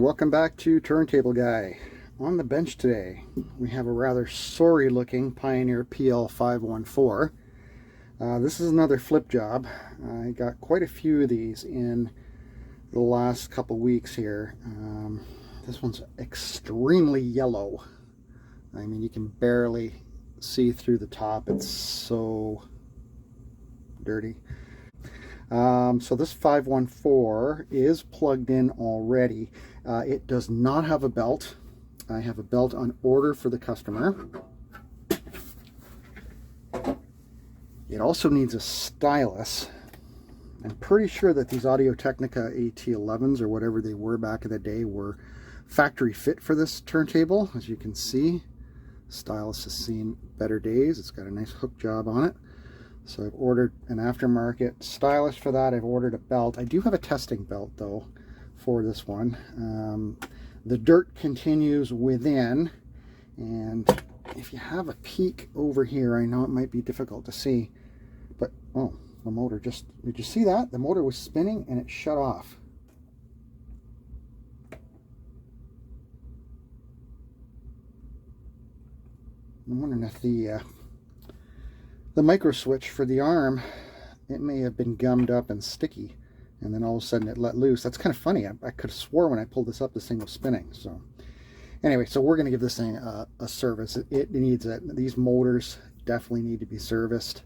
welcome back to Turntable Guy. On the bench today, we have a rather sorry looking Pioneer PL-514. This is another flip job. I got quite a few of these in the last couple weeks here. This one's extremely yellow. I mean, you can barely see through the top. It's so dirty. So this 514 is plugged in already. It does not have a belt. I have a belt on order for the customer. It also needs a stylus. I'm pretty sure that these Audio-Technica AT11s or whatever they were back in the day were factory fit for this turntable. As you can see, stylus has seen better days. It's got a nice hook job on it. So I've ordered an aftermarket stylus for that. I've ordered a belt. I do have a testing belt though for this one. The dirt continues within, and if you have a peek over here, I know it might be difficult to see, but oh, the motor just, did you see that? The motor was spinning and it shut off. I'm wondering if the micro switch for the arm, it may have been gummed up and sticky, and then all of a sudden it let loose. That's kind of funny. I could have swore when I pulled this up, this thing was spinning. So anyway, so we're going to give this thing a service. It needs it. These motors definitely need to be serviced.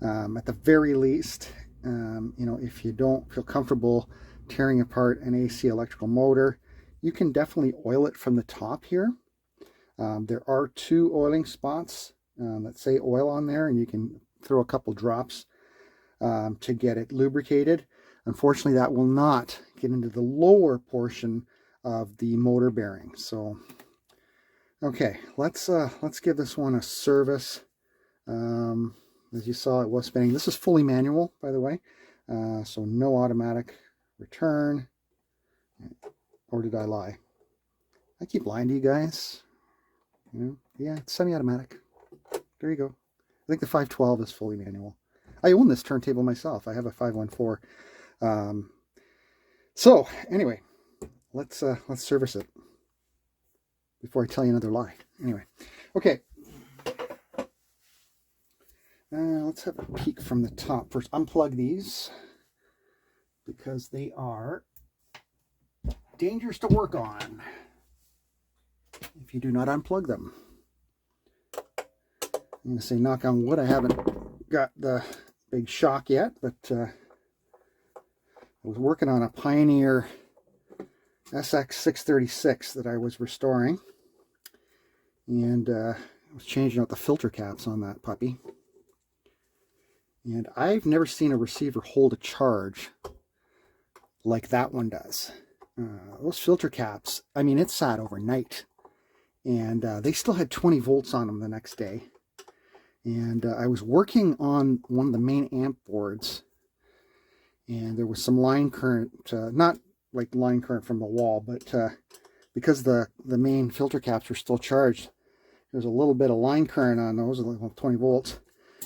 At the very least, you know, if you don't feel comfortable tearing apart an AC electrical motor, you can definitely oil it from the top here. There are two oiling spots that say oil on there, and you can throw a couple drops to get it lubricated. Unfortunately, that will not get into the lower portion of the motor bearing. So, okay, let's give this one a service. As you saw, it was spinning. This is fully manual, by the way, so no automatic return. Or did I lie? I keep lying to you guys. You know, yeah, it's semi-automatic. There you go. I think the 512 is fully manual. I own this turntable myself. I have a 514. So anyway, let's service it before I tell you another lie. Anyway, okay. Let's have a peek from the top. First, unplug these because they are dangerous to work on if you do not unplug them. I'm going to say knock on wood, I haven't got the big shock yet, but I was working on a Pioneer SX636 that I was restoring, and I was changing out the filter caps on that puppy. And I've never seen a receiver hold a charge like that one does. Those filter caps, I mean, it sat overnight, and they still had 20 volts on them the next day. And I was working on one of the main amp boards, and there was some line current, not like line current from the wall, but because the main filter caps were still charged, there's a little bit of line current on those, like 20 volts,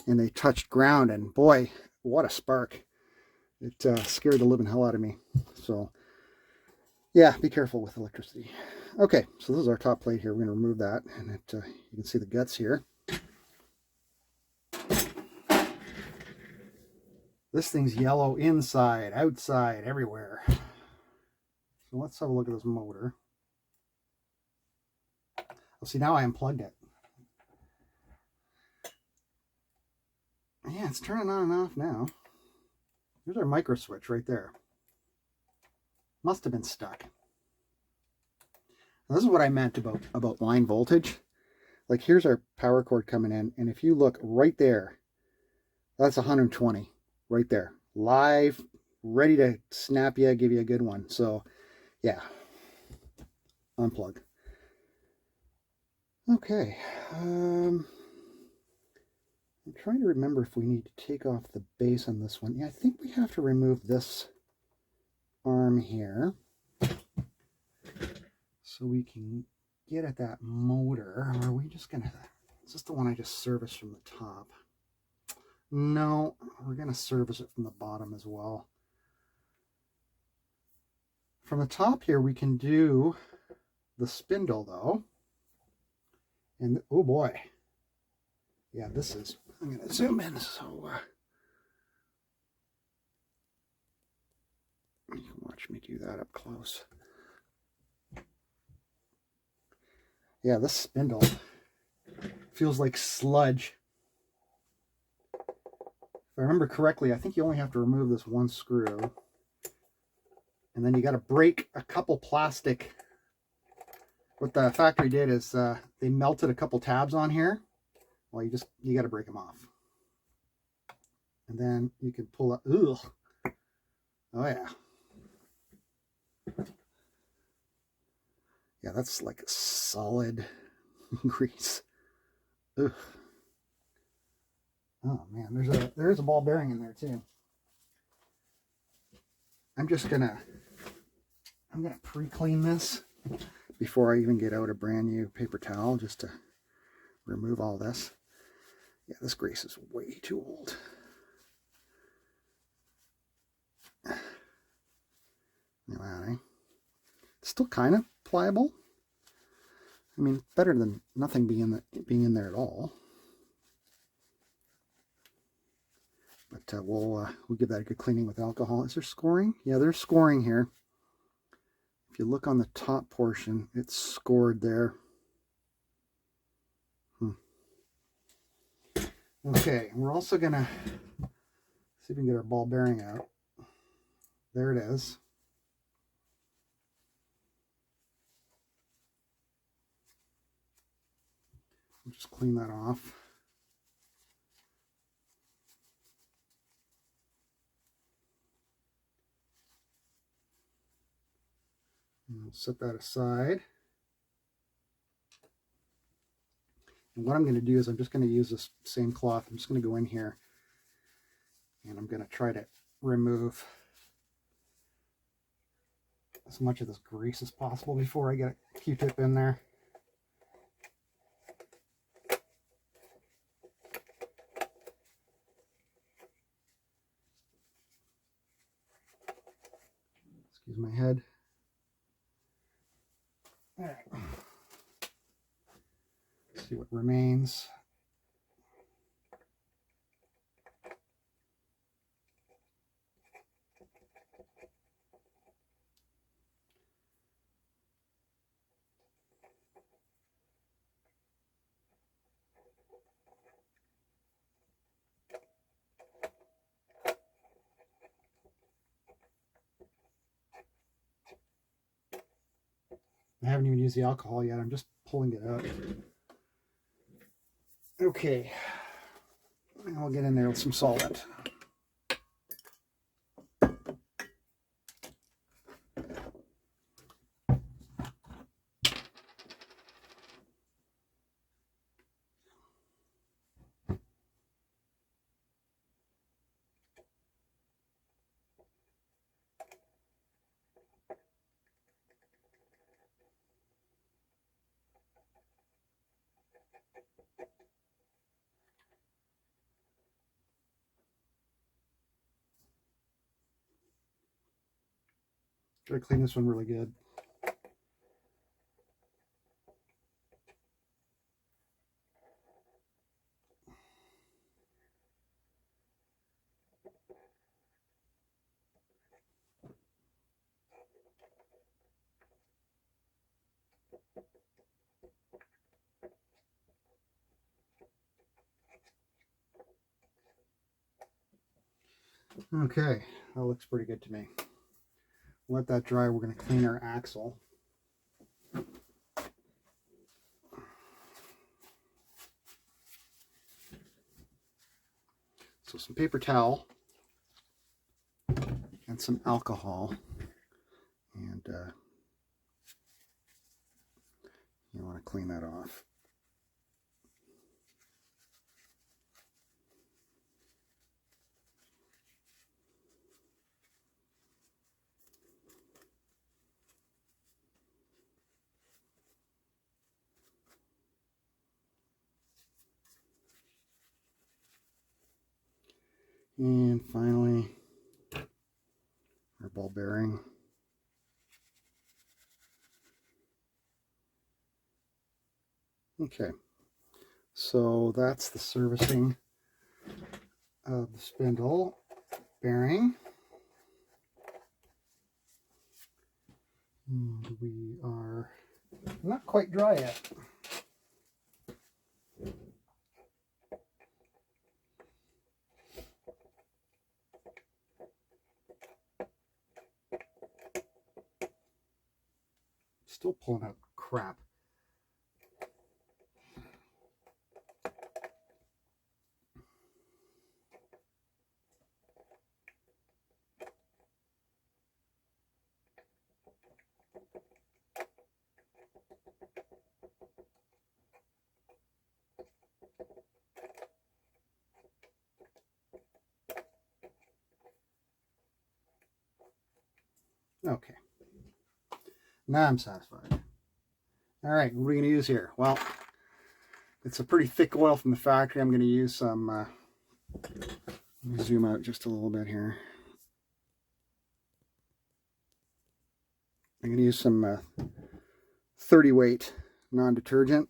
and they touched ground, and boy, what a spark. It scared the living hell out of me. So yeah, be careful with electricity. Okay, so this is our top plate here. We're going to remove that, and you can see the guts here. This thing's yellow inside, outside, everywhere. So let's have a look at this motor. Well, see, now I unplugged it. Yeah, it's turning on and off now. There's our micro switch right there. Must have been stuck. Now, this is what I meant about line voltage. Like, here's our power cord coming in, and if you look right there, that's 120. Right there, live, ready to snap you, give you a good one. So yeah, unplug. Okay, I'm trying to remember if we need to take off the base on this one. Yeah, I think we have to remove this arm here so we can get at that motor. Or are we just gonna, is this the one I just serviced from the top? No, we're going to service it from the bottom as well. From the top here, we can do the spindle though. And oh boy. Yeah, this is, I'm going to zoom in so you can watch me do that up close. Yeah, this spindle feels like sludge. If I remember correctly, I think you only have to remove this one screw. And then you got to break a couple plastic. What the factory did is they melted a couple tabs on here. Well, you got to break them off. And then you can pull up. Ugh. Oh yeah. Yeah, that's like solid grease. Ugh. Oh man, there's a ball bearing in there too. I'm gonna pre-clean this before I even get out a brand new paper towel just to remove all this. Yeah, this grease is way too old. Look at that, eh? It's still kind of pliable. I mean, better than nothing being in there at all. But we'll give that a good cleaning with alcohol. Is there scoring? Yeah, there's scoring here. If you look on the top portion, it's scored there. Okay, we're also gonna see if we can get our ball bearing out. There it is. We'll just clean that off. And we'll set that aside. And what I'm going to do is I'm just going to use this same cloth. I'm just going to go in here and I'm going to try to remove as much of this grease as possible before I get a Q-tip in there. Excuse my head. All right. Let's see what remains. I haven't even used the alcohol yet. I'm just pulling it out. Okay. And I'll get in there with some solvent. Gotta clean this one really good. Okay, that looks pretty good to me. Let that dry. We're going to clean our axle. So some paper towel and some alcohol, and you want to clean that off. And finally, our ball bearing. Okay, so that's the servicing of the spindle bearing. And we are not quite dry yet. Still pulling out crap. Okay. Now I'm satisfied. All right, what are we going to use here? Well, it's a pretty thick oil from the factory. I'm going to use some, let me zoom out just a little bit here. I'm going to use some 30 weight non-detergent.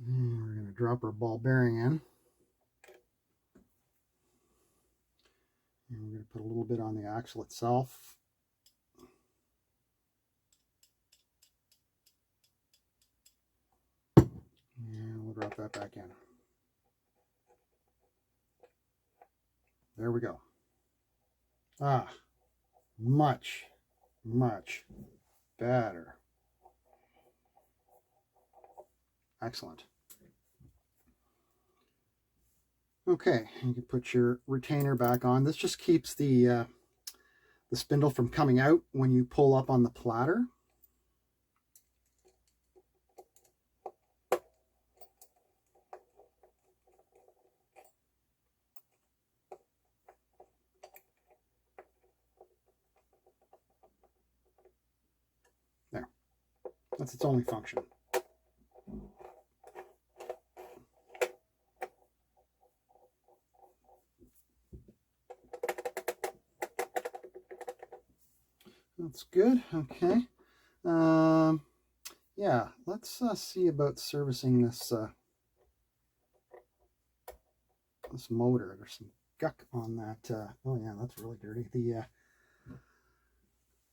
And we're going to drop our ball bearing in. And we're going to put a little bit on the axle itself. And we'll drop that back in. There we go. Ah, much, much better. Excellent. Okay, you can put your retainer back on. This just keeps the spindle from coming out when you pull up on the platter. There. That's its only function. That's good. Okay. Yeah, let's see about servicing this this motor. There's some guck on that. Oh yeah, that's really dirty.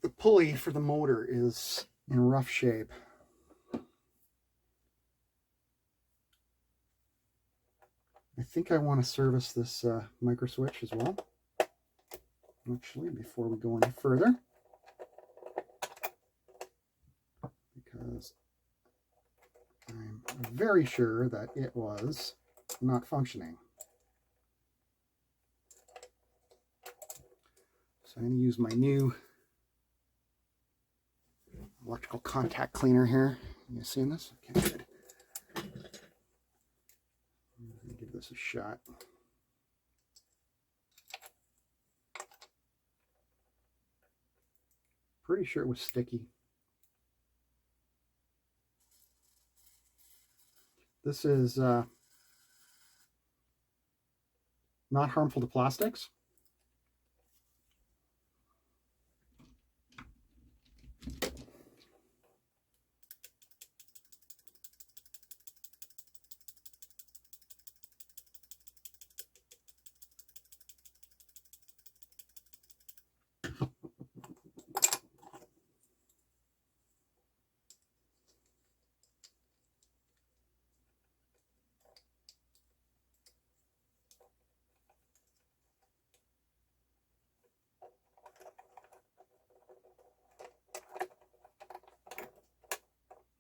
The pulley for the motor is in rough shape. I think I want to service this micro switch as well. Actually, before we go any further, because I'm very sure that it was not functioning. So I'm going to use my new electrical contact cleaner here. You seeing this? Okay, good. I'm going to give this a shot. Pretty sure it was sticky. This is not harmful to plastics.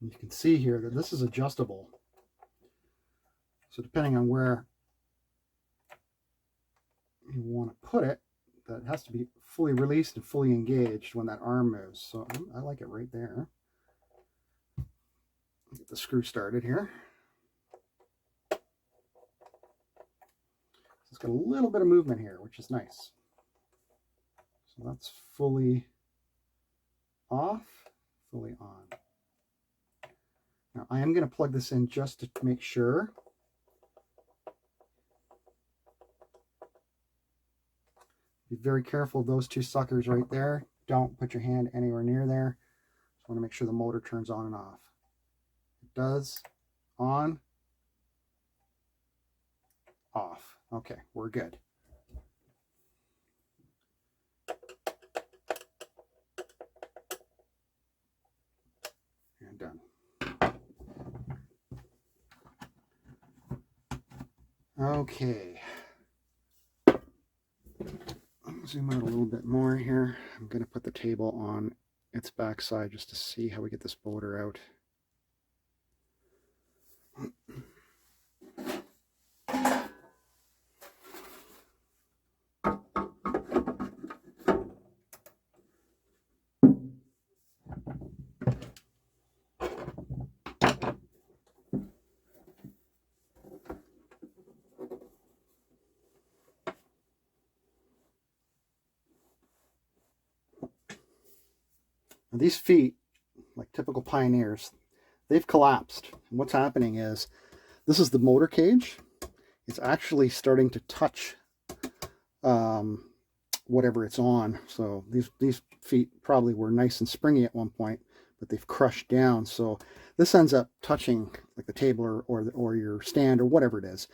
You can see here that this is adjustable. So depending on where you want to put it, that has to be fully released and fully engaged when that arm moves. So I like it right there. Get the screw started here. It's got a little bit of movement here, which is nice. So that's fully off, fully on. Now I am going to plug this in just to make sure. Be very careful of those two suckers right there. Don't put your hand anywhere near there. Just want to make sure the motor turns on and off. It does. On. Off. Okay, we're good. And done. Okay. I'll zoom out a little bit more here. I'm going to put the table on its backside just to see how we get this motor out. Now these feet, like typical Pioneers, they've collapsed. And what's happening is, this is the motor cage. It's actually starting to touch whatever it's on. So these feet probably were nice and springy at one point, but they've crushed down. So this ends up touching like the table or your stand or whatever it is.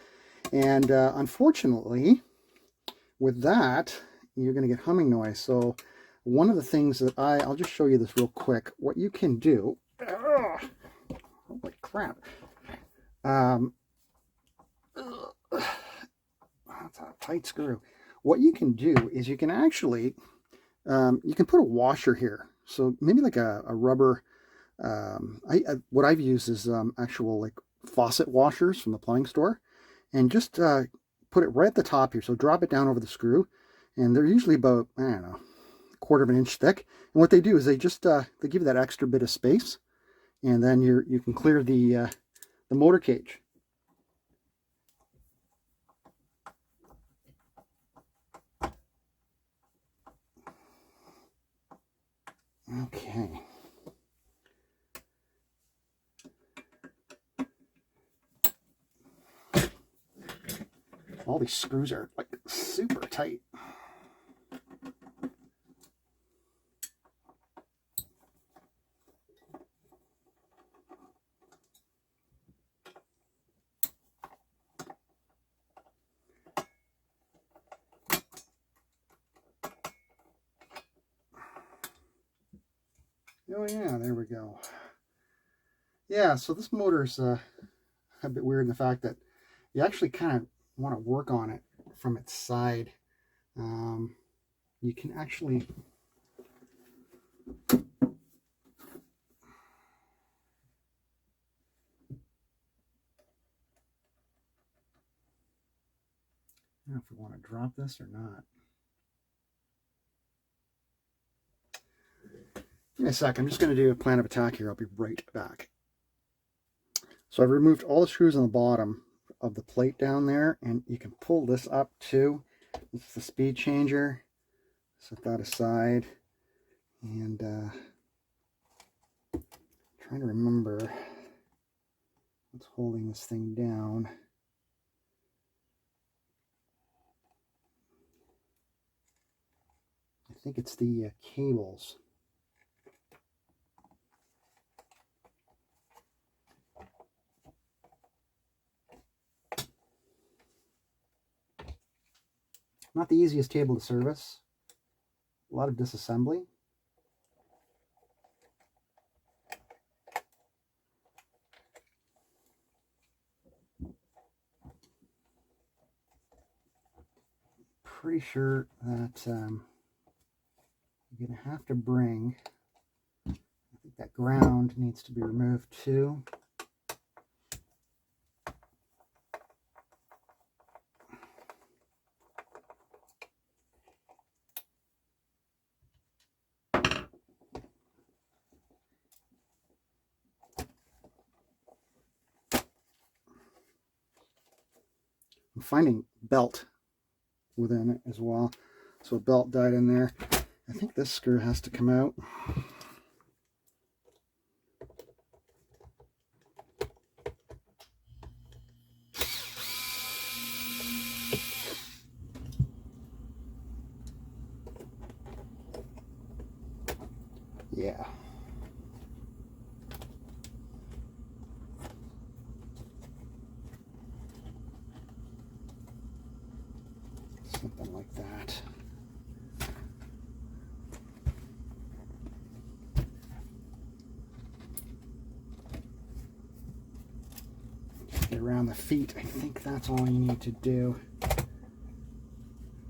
And unfortunately, with that, you're going to get humming noise. So one of the things that I'll just show you this real quick. What you can do, holy crap, that's a tight screw. What you can do is you can actually, you can put a washer here. So maybe like a rubber, what I've used is actual like faucet washers from the plumbing store, and just put it right at the top here. So drop it down over the screw, and they're usually about, I don't know, 1/4 of an inch thick. And what they do is they just they give you that extra bit of space, and then you can clear the motor cage. Okay. All these screws are like super tight. Oh yeah, there we go. Yeah, so this motor's a bit weird in the fact that you actually kind of want to work on it from its side. You can actually I don't know if we want to drop this or not. Give me a sec. I'm just going to do a plan of attack here. I'll be right back. So I've removed all the screws on the bottom of the plate down there, and you can pull this up too. This is the speed changer. Set that aside, and trying to remember what's holding this thing down. I think it's the cables. Not the easiest table to service. A lot of disassembly. Pretty sure that you're going to have to bring, I think that ground needs to be removed too. I'm finding belt within it as well. So a belt died in there. I think this screw has to come out. Something like that. Get around the feet. I think that's all you need to do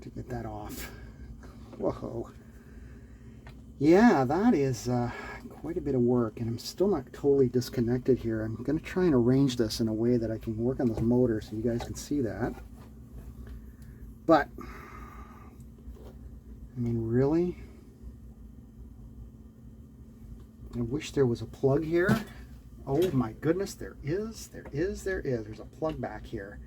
to get that off. Whoa. Yeah, that is quite a bit of work, and I'm still not totally disconnected here. I'm going to try and arrange this in a way that I can work on this motor so you guys can see that. But, I mean, really? I wish there was a plug here. Oh my goodness, there is. There's a plug back here.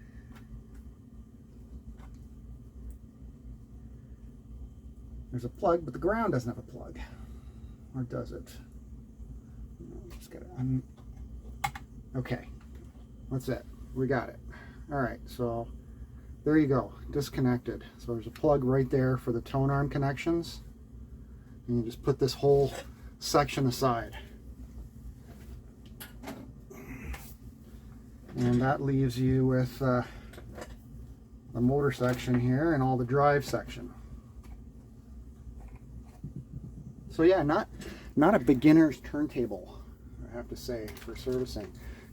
There's a plug, but the ground doesn't have a plug. Or does it? Just gotta okay. That's it. We got it. Alright, so there you go. Disconnected. So there's a plug right there for the tone arm connections. And you just put this whole section aside. And that leaves you with the motor section here and all the drive section. So yeah, not a beginner's turntable, I have to say, for servicing.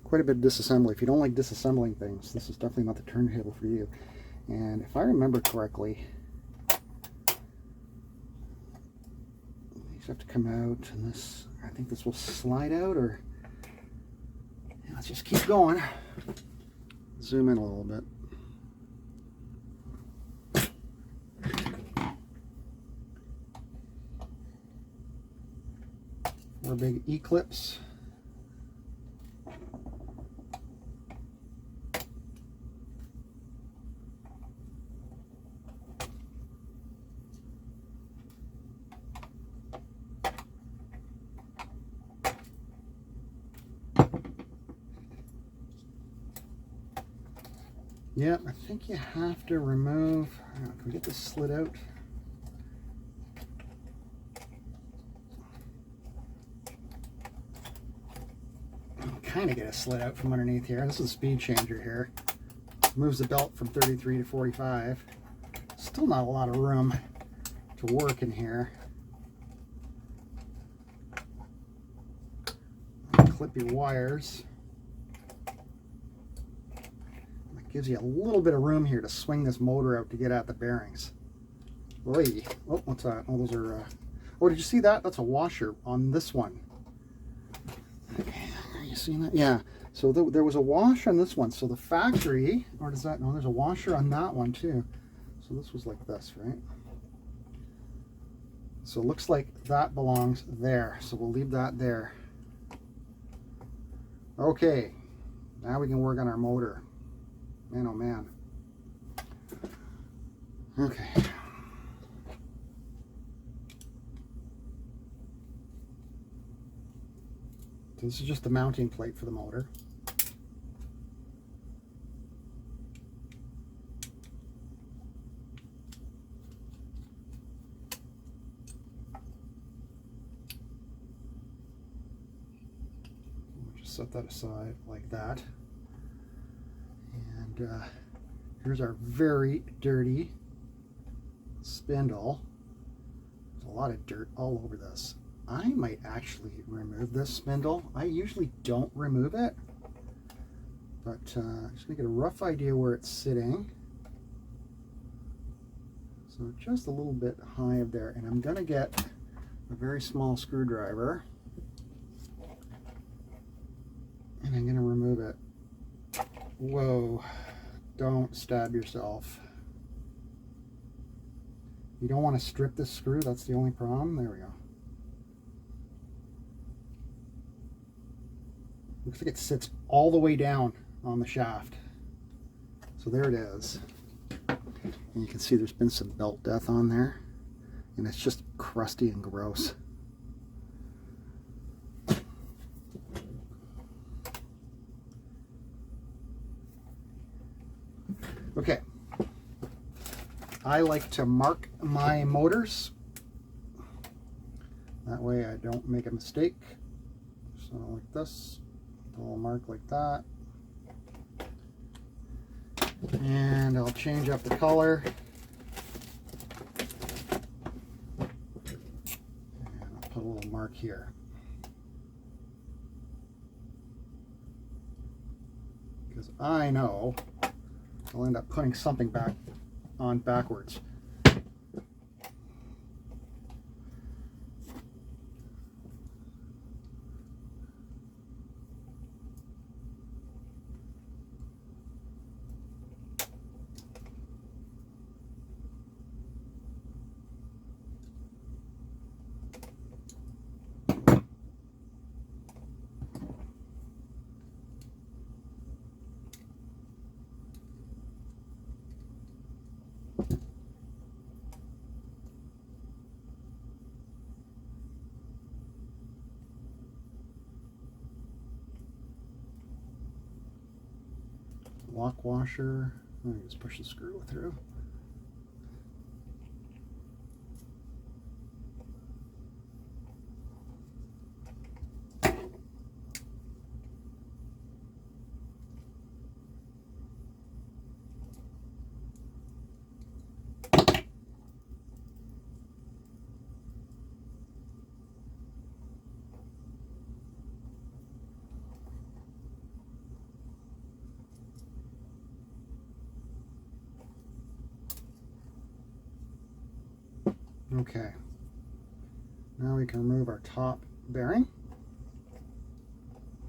Quite a bit of disassembly. If you don't like disassembling things, this is definitely not the turntable for you. And if I remember correctly, these have to come out, and this, I think this will slide out, or yeah, let's just keep going. Zoom in a little bit. Four big E-clips. Yeah, I think you have to remove, can we get this slid out? Kind of get a slit out from underneath here. This is a speed changer here. Moves the belt from 33 to 45. Still not a lot of room to work in here. Clip your wires. That gives you a little bit of room here to swing this motor out to get at the bearings. Oy. Oh, what's that? Oh, those are... Oh, did you see that? That's a washer on this one. Okay. Seen that? Yeah, so there was a washer on this one. So the factory, or does that, no, there's a washer on that one too. So this was like this, right? So it looks like that belongs there. So we'll leave that there. Okay, now we can work on our motor. Man, oh man. Okay. So this is just the mounting plate for the motor. We'll just set that aside like that. And here's our very dirty spindle. There's a lot of dirt all over this. I might actually remove this spindle. I usually don't remove it, but just to get a rough idea where it's sitting. So just a little bit high up there, and I'm going to get a very small screwdriver, and I'm going to remove it. Whoa, don't stab yourself. You don't want to strip this screw, that's the only problem. There we go. Looks like it sits all the way down on the shaft. So there it is. And you can see there's been some belt death on there. And it's just crusty and gross. Okay. I like to mark my motors. That way I don't make a mistake. So like this. A little mark like that, and I'll change up the color mark here. Because I know I'll end up putting something back on backwards. Lock washer. Let me just push the screw through. Okay, now we can remove our top bearing.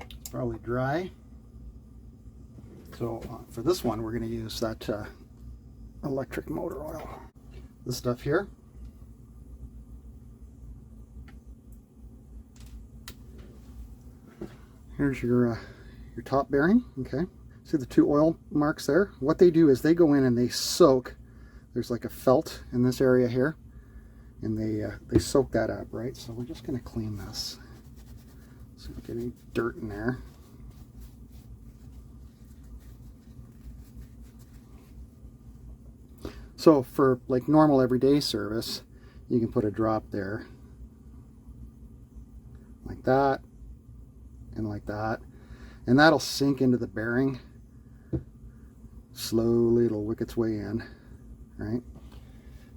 It's probably dry. So for this one, we're going to use that electric motor oil. This stuff here. Here's your top bearing. Okay, see the two oil marks there? What they do is they go in and they soak. There's like a felt in this area here. And they soak that up, right? So we're just going to clean this. So we don't get any dirt in there. So for like normal everyday service, you can put a drop there, like that, and like that, and that'll sink into the bearing. Slowly, it'll wick its way in, right?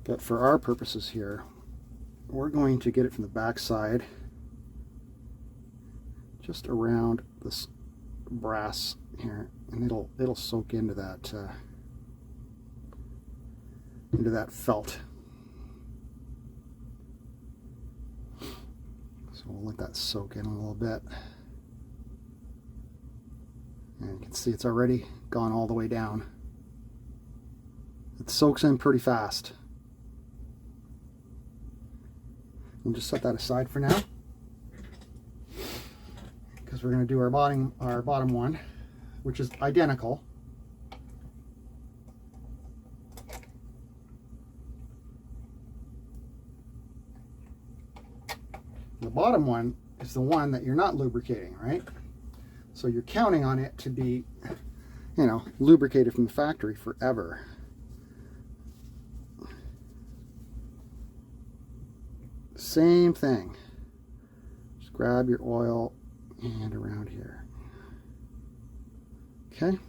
But for our purposes here, we're going to get it from the back side, just around this brass here, and it'll soak into that felt. So we'll let that soak in a little bit, and you can see it's already gone all the way down. It soaks in pretty fast. We'll just set that aside for now, because we're going to do our bottom one, which is identical. The bottom one is the one that you're not lubricating, right? So you're counting on it to be, you know, lubricated from the factory forever. Same thing. Just grab your oil and around here. Okay.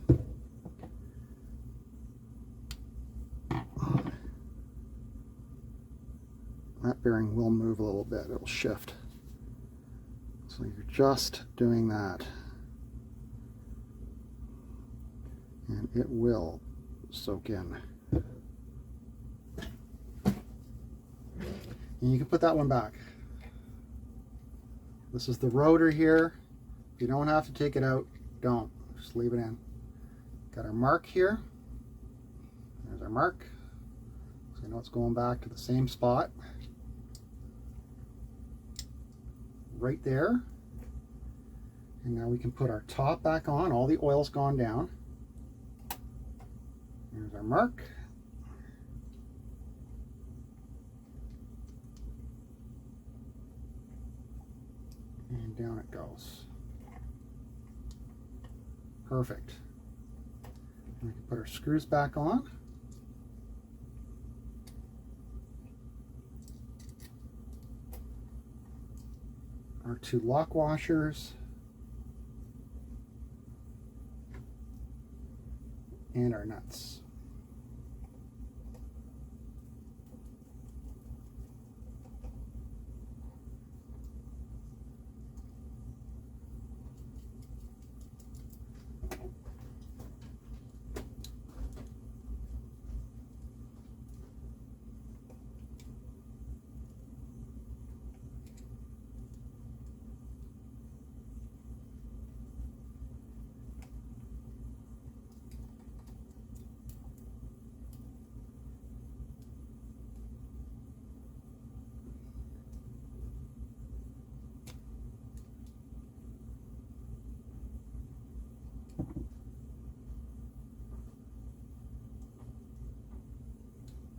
That bearing will move a little bit. It'll shift. So you're just doing that. And it will soak in. And you can put that one back. This is the rotor here. If you don't have to take it out, don't. Just leave it in. Got our mark here. There's our mark. So you know it's going back to the same spot. Right there. And now we can put our top back on. All the oil's gone down. Here's our mark. And down it goes. Perfect. And we can put our screws back on. Our two lock washers. And our nuts.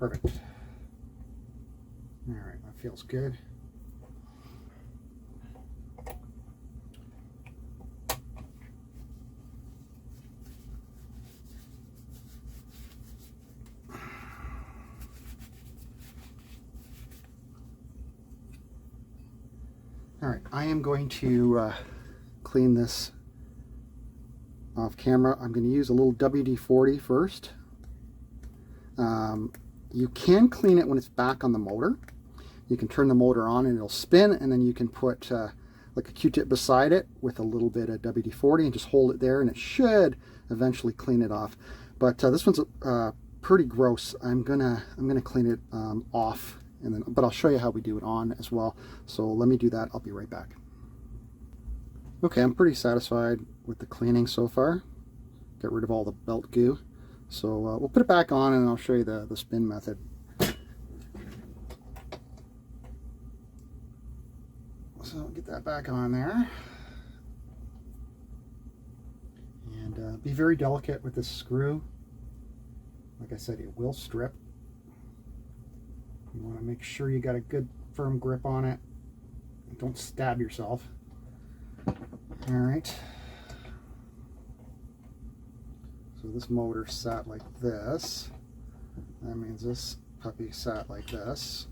Perfect. All right, that feels good. All right, I am going to clean this off camera. I'm going to use a little WD-40 first. You can clean it when it's back on the motor. You can turn the motor on and it'll spin, and then you can put like a Q-tip beside it with a little bit of WD-40 and just hold it there, and it should eventually clean it off. But this one's pretty gross. I'm gonna clean it off. And then, but I'll show you how we do it on as well. So let me do that. I'll be right back. Okay, I'm pretty satisfied with the cleaning so far. Get rid of all the belt goo. So we'll put it back on and I'll show you the spin method. So get that back on there. And be very delicate with this screw. Like I said, it will strip. You want to make sure you got a good firm grip on it. Don't stab yourself. All right. So this motor sat like this. That means this puppy sat like this.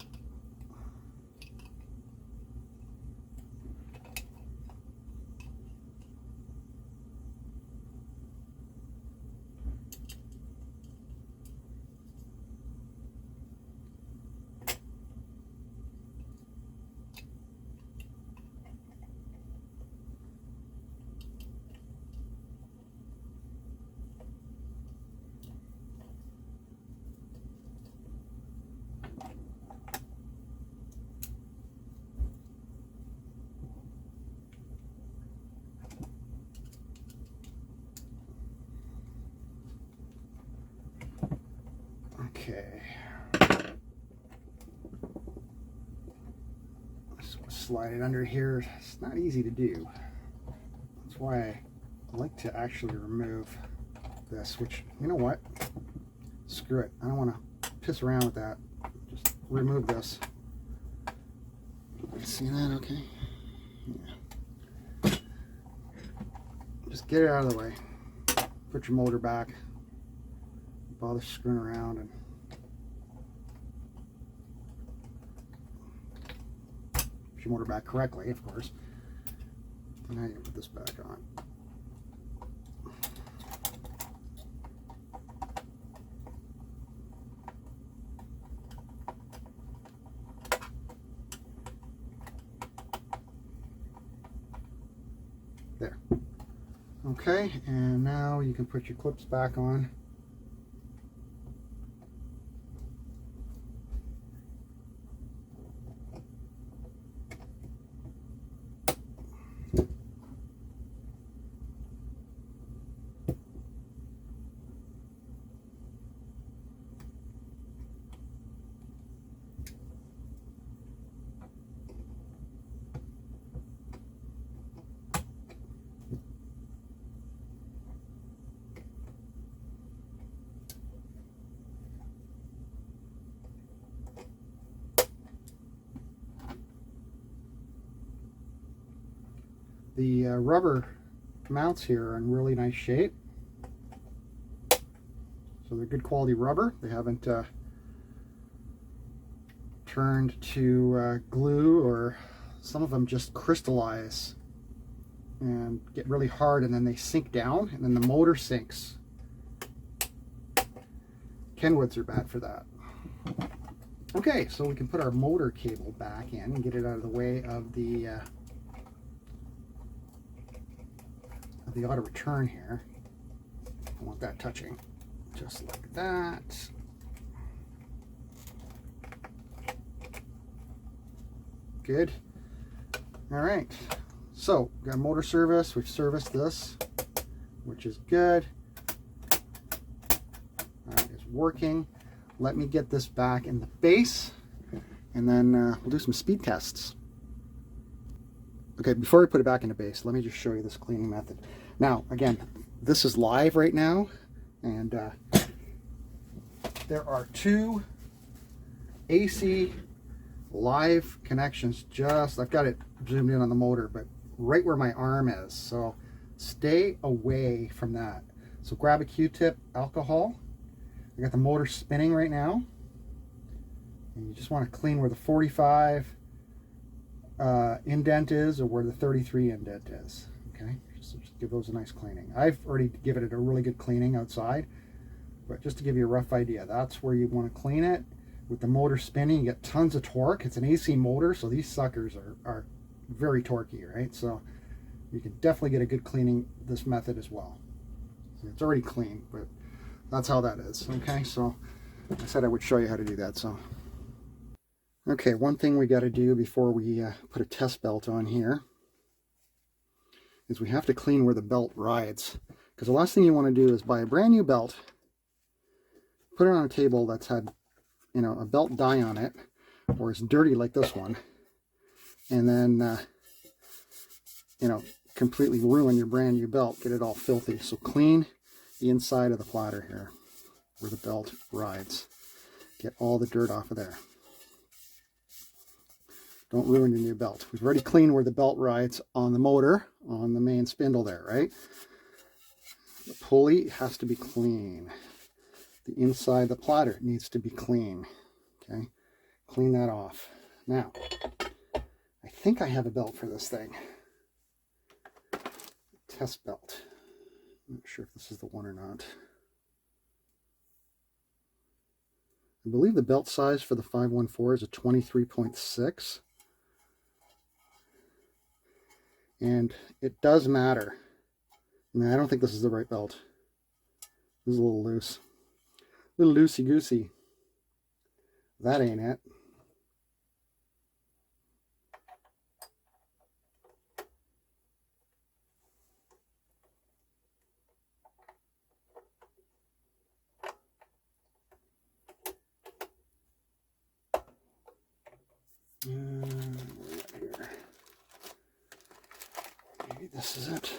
Okay. Just slide it under here. It's not easy to do. That's why I like to actually remove this, which, you know what? Screw it. I don't want to piss around with that. Just remove this. See that? Okay. Yeah. Just get it out of the way. Put your motor back. Bother screwing around and put your motor back correctly, of course. Now you can put this back on. There. Okay, and now you can put your clips back on. The rubber mounts here are in really nice shape. So they're good quality rubber. They haven't turned to glue, or some of them just crystallize and get really hard and then they sink down and then the motor sinks. Kenwoods are bad for that. Okay, so we can put our motor cable back in and get it out of the way of the auto return here. I want that touching just like that. Good. All right, so got motor service. We've serviced this, which is good. That is working. Let me get this back in the base, and then we'll do some speed tests. Okay, before we put it back in the base, let me just show you this cleaning method. Now, again, this is live right now, and there are two AC live connections, just, I've got it zoomed in on the motor, but right where my arm is. So stay away from that. So grab a Q-tip, alcohol. I got the motor spinning right now. And you just want to clean where the 45 indent is, or where the 33 indent is. Okay, just give those a nice cleaning. I've already given it a really good cleaning outside, but just to give you a rough idea, that's where you want to clean it. With the motor spinning, you get tons of torque. It's an AC motor, so these suckers are very torquey, right? So you can definitely get a good cleaning this method as well. It's already clean, but that's how that is. Okay, so I said I would show you how to do that. So okay, one thing we got to do before we put a test belt on here is we have to clean where the belt rides, because the last thing you want to do is buy a brand new belt, put it on a table that's had, you know, a belt die on it, or it's dirty like this one, and then you know, completely ruin your brand new belt, get it all filthy. So clean the inside of the platter here where the belt rides, get all the dirt off of there. Don't ruin your new belt. We've already cleaned where the belt rides on the motor, on the main spindle there, right? The pulley has to be clean. The inside of the platter needs to be clean. Okay, clean that off. Now, I think I have a belt for this thing. Test belt. I'm not sure if this is the one or not. I believe the belt size for the 514 is a 23.6. And it does matter. I don't think this is the right belt. This is a little loose. A little loosey-goosey. That ain't it. Here. Maybe this is it.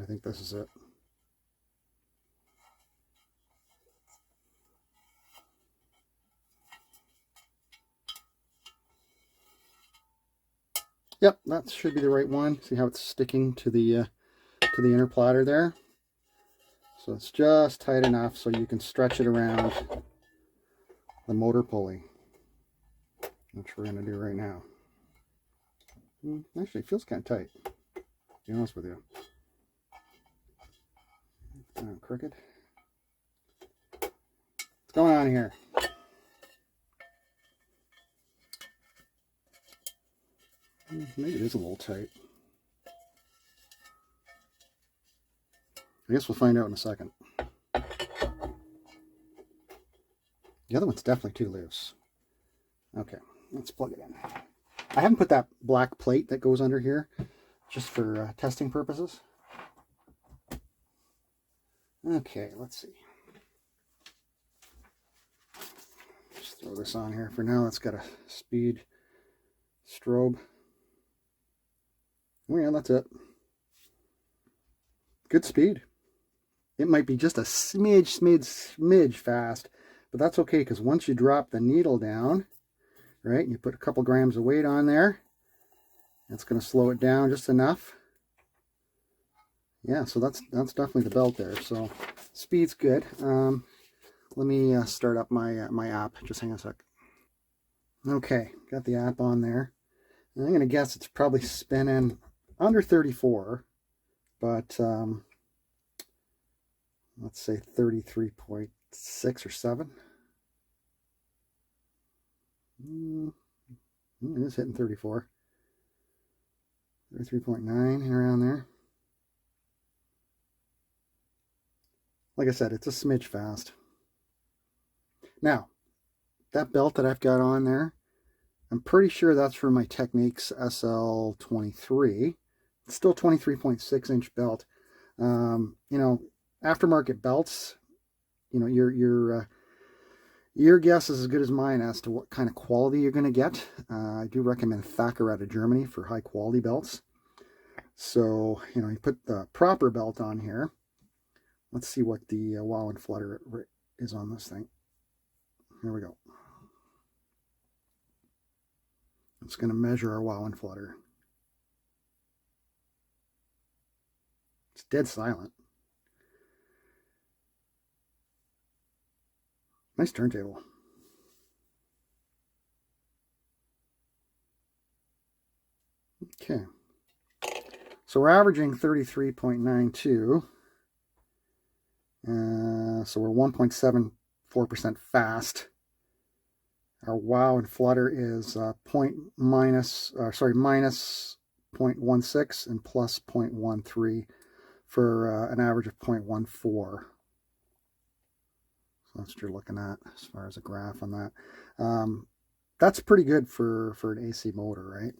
I think this is it. Yep, that should be the right one. See how it's sticking to the inner platter there? So it's just tight enough so you can stretch it around the motor pulley, which we're going to do right now. Actually, it feels kind of tight, to be honest with you. Crooked. What's going on here? Maybe it is a little tight. I guess we'll find out in a second. The other one's definitely too loose. Okay, let's plug it in. I haven't put that black plate that goes under here just for testing purposes. Okay, let's see. Just throw this on here for now. It's got a speed strobe. Oh yeah, that's it. Good speed. It might be just a smidge fast, but that's okay, because once you drop the needle down, right, and you put a couple grams of weight on there, that's going to slow it down just enough. Yeah, so that's definitely the belt there. So speed's good. Let me start up my app. Just hang on a sec. Okay, got the app on there. And I'm going to guess it's probably spinning under 34, but let's say 33.6 or 7. It is hitting 34. 33.9 around there. Like I said, it's a smidge fast. Now, that belt that I've got on there, I'm pretty sure that's for my Techniques SL23. It's still 23.6 inch belt. You know, aftermarket belts, you know, your Your guess is as good as mine as to what kind of quality you're going to get. I do recommend Thacker out of Germany for high quality belts. So, you know, you put the proper belt on here. Let's see what the wow and flutter is on this thing. Here we go. It's going to measure our wow and flutter. It's dead silent. Nice turntable. Okay. So we're averaging 33.92. So we're 1.74% fast. Our wow and flutter is minus 0.16 and plus 0.13 for an average of 0.14. So that's what you're looking at as far as a graph on that. That's pretty good for an AC motor, right?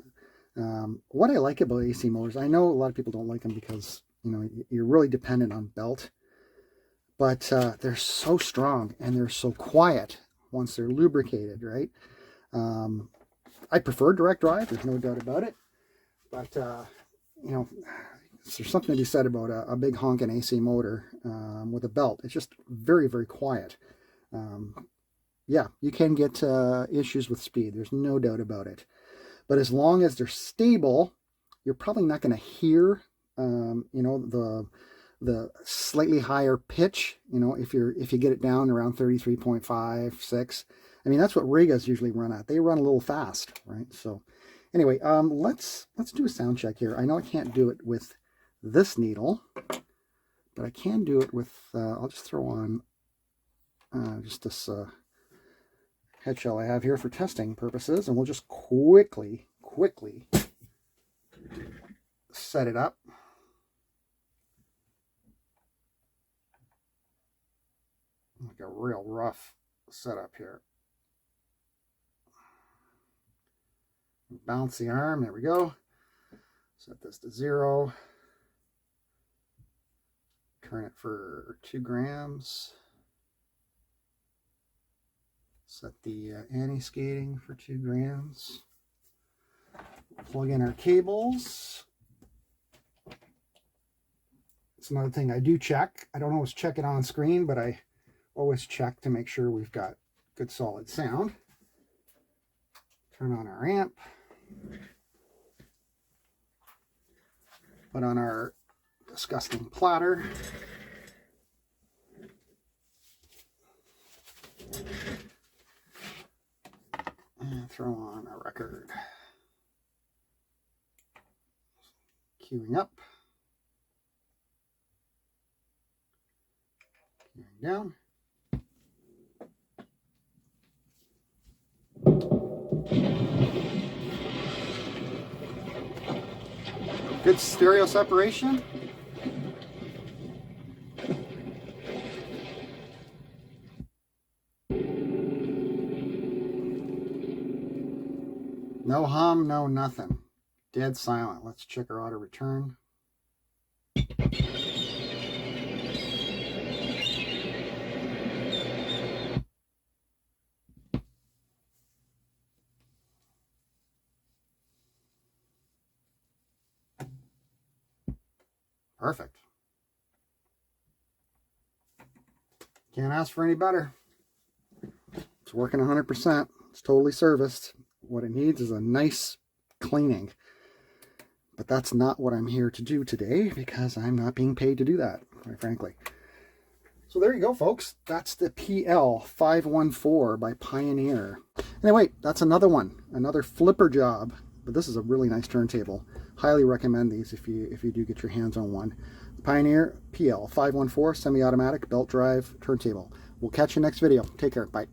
What I like about AC motors, I know a lot of people don't like them because, you know, you're really dependent on belt, but they're so strong and they're so quiet once they're lubricated, right? I prefer direct drive, there's no doubt about it, but you know, there's something to be said about a big honking AC motor with a belt. It's just very, very quiet. Yeah, you can get issues with speed, there's no doubt about it. But as long as they're stable, you're probably not going to hear, you know, the slightly higher pitch. You know, if you get it down around 33.5, 6. I mean, that's what Regas usually run at. They run a little fast, right? So, anyway, let's do a sound check here. I know I can't do it with this needle, but I can do it with. I'll just throw on just this. Head shell I have here for testing purposes, and we'll just quickly set it up. Like a real rough setup here. Bounce the arm, there we go. Set this to 0. Turn it for 2 grams. Set the anti-skating for 2 grams. Plug in our cables. It's another thing I do check. I don't always check it on screen, but I always check to make sure we've got good solid sound. Turn on our amp. Put on our disgusting platter. And throw on a record. Queuing up. Queuing down. Good stereo separation. No hum, no nothing. Dead silent. Let's check our auto return. Perfect. Can't ask for any better. It's working 100%. It's totally serviced. What it needs is a nice cleaning. But that's not what I'm here to do today because I'm not being paid to do that, quite frankly. So there you go, folks. That's the PL-514 by Pioneer. Anyway, that's another one. Another flipper job. But this is a really nice turntable. Highly recommend these if you do get your hands on one. Pioneer PL-514 semi-automatic belt drive turntable. We'll catch you next video. Take care. Bye.